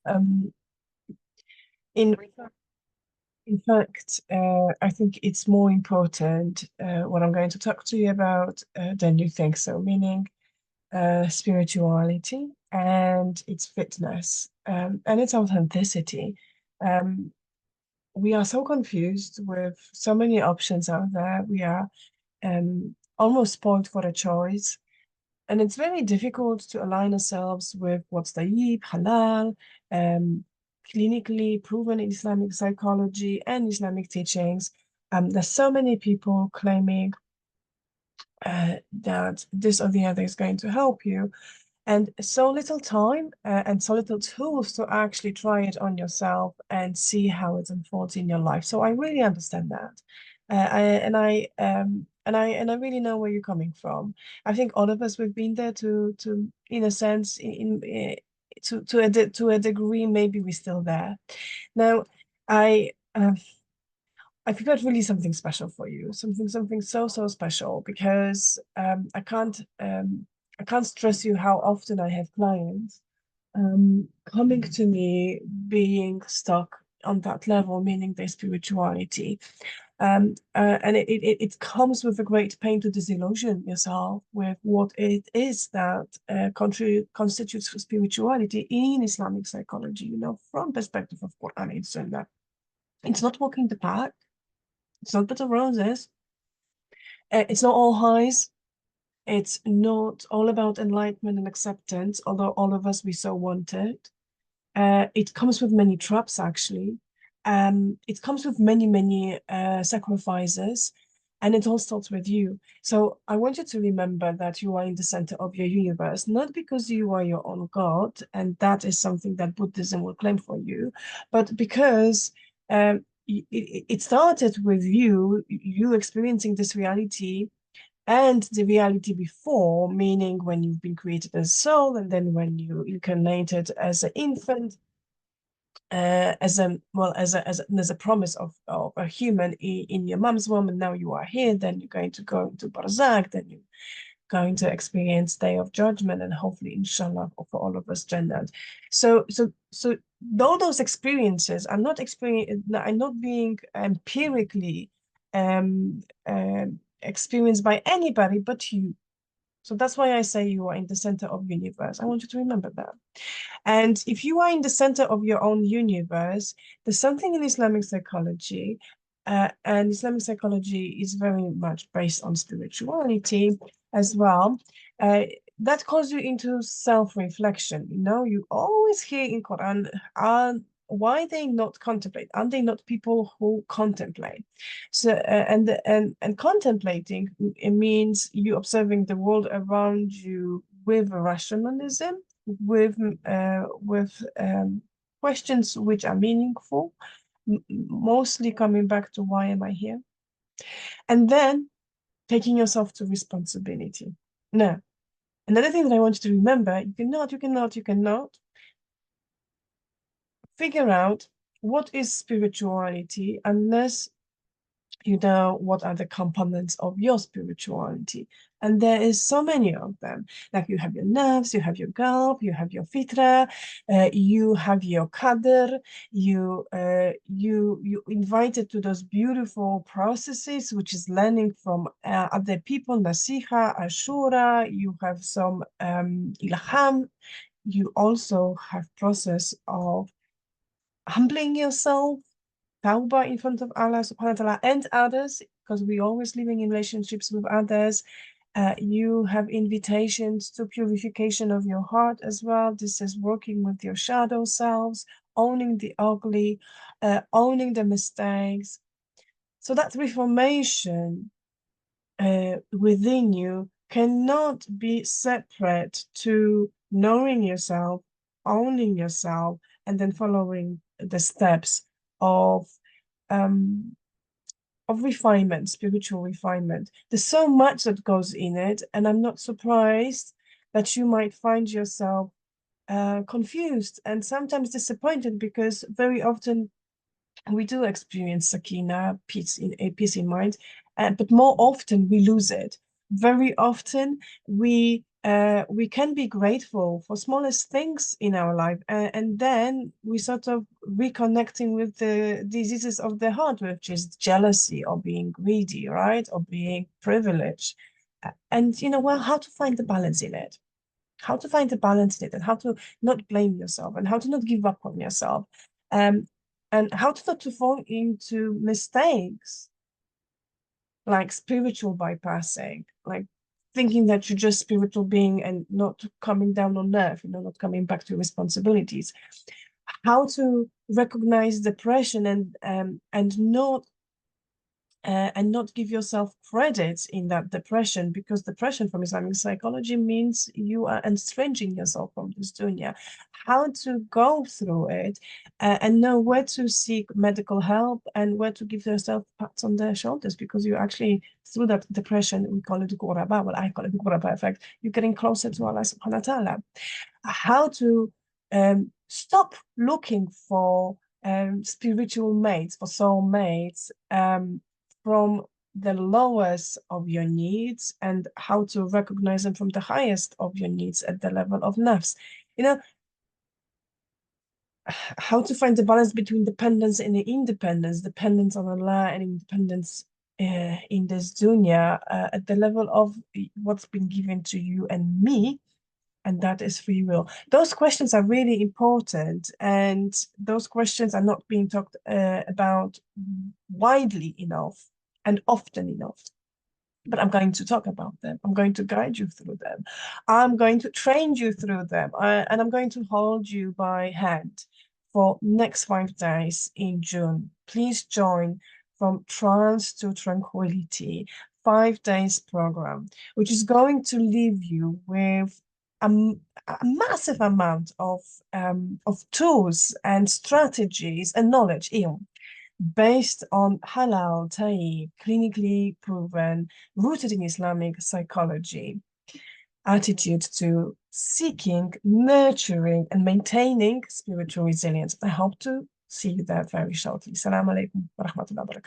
Um, in in fact, I think it's more important what I'm going to talk to you about than you think. So, meaning spirituality and its fitness and its authenticity. Um, we are so confused with so many options out there. We are almost spoiled for a choice. And it's very difficult to align ourselves with what's tayyib, halal, um, clinically proven in Islamic psychology and Islamic teachings. There's so many people claiming that this or the other is going to help you, and so little time and so little tools to actually try it on yourself and see how it unfolds in your life. So I really understand that. And I really know where you're coming from. I think all of us we've been there to in a sense to a degree, maybe we're still there. Now, I I prepared really something special for you, something so special because I can't stress you how often I have clients coming to me being stuck on that level, meaning their spirituality. And it comes with a great pain to disillusion yourself with what it is that constitutes spirituality in Islamic psychology, from perspective of Quran and Sunnah. It's not walking the path. It's not bed of roses. It's not all highs. It's not all about enlightenment and acceptance, although all of us we so want it. It comes with many traps, actually. It comes with many sacrifices, and it all starts with you. So I want you to remember that you are in the center of your universe, not because you are your own God, and that is something that Buddhism will claim for you, but because it started with you experiencing this reality and the reality before, meaning when you've been created as a soul, and then when you incarnated as an infant, as a well as a promise of a human in your mom's womb, and now you are here. Then you're going to go into barzakh. Then you're going to experience day of judgment, and hopefully, inshallah, for all of us, Jannah. So all those experiences are not being empirically experienced by anybody but you. So that's why I say you are in the center of the universe. I want you to remember that. And if you are in the center of your own universe, there's something in Islamic psychology, and Islamic psychology is very much based on spirituality as well. Uh, that calls you into self-reflection. You always hear in Quran, why they not contemplate? Aren't they not people who contemplate? So, and contemplating, it means you observing the world around you with rationalism, with questions which are meaningful, mostly coming back to why am I here, and then taking yourself to responsibility. Now, another thing that I want you to remember: you cannot figure out what is spirituality unless you know what are the components of your spirituality. And there is so many of them. Like you have your nerves, you have your qalb, you have your fitra, you have your qadr, you invited to those beautiful processes, which is learning from other people, nasiha, ashura, you have some ilham, you also have process of humbling yourself, tawbah in front of Allah subhanahu wa ta'ala and others, because we always living in relationships with others. You have invitations to purification of your heart as well. This is working with your shadow selves, owning the ugly, owning the mistakes. So that reformation within you cannot be separate to knowing yourself, owning yourself, and then following the steps of um, refinement, spiritual refinement. There's so much that goes in it, and I'm not surprised that you might find yourself confused and sometimes disappointed, because very often we do experience sakina, peace in mind, but more often we lose it. Very often we we can be grateful for smallest things in our life, and then we sort of reconnecting with the diseases of the heart, which is jealousy or being greedy, right, or being privileged. And well, how to find the balance in it, how to find the balance in it, and how to not blame yourself, and how to not give up on yourself, um, and how to not to fall into mistakes like spiritual bypassing, like thinking that you're just spiritual being and not coming down on earth, not coming back to responsibilities. How to recognize depression and not give yourself credit in that depression, because depression from Islamic psychology means you are estranging yourself from this dunya. How to go through it, and know where to seek medical help and where to give yourself pats on the shoulders, because you actually, through that depression, we call it ghuraba, well, I call it ghuraba effect, you're getting closer to Allah subhanahu wa ta'ala. How to stop looking for spiritual mates, for soul mates, from the lowest of your needs, and how to recognize them from the highest of your needs at the level of nafs. How to find the balance between dependence and independence, dependence on Allah and independence in this dunya, at the level of what's been given to you and me, and that is free will. Those questions are really important, and those questions are not being talked about widely enough and often enough. But I'm going to talk about them. I'm going to guide you through them. I'm going to train you through them. And I'm going to hold you by hand for next 5 days in June. Please join from trance to tranquility, 5 days program, which is going to leave you with a, a massive amount of tools and strategies and knowledge, even based on halal, tayyib, clinically proven, rooted in Islamic psychology, attitude to seeking, nurturing, and maintaining spiritual resilience. I hope to see you there very shortly. Assalamu alaikum wa rahmatullahi wa barakatuh.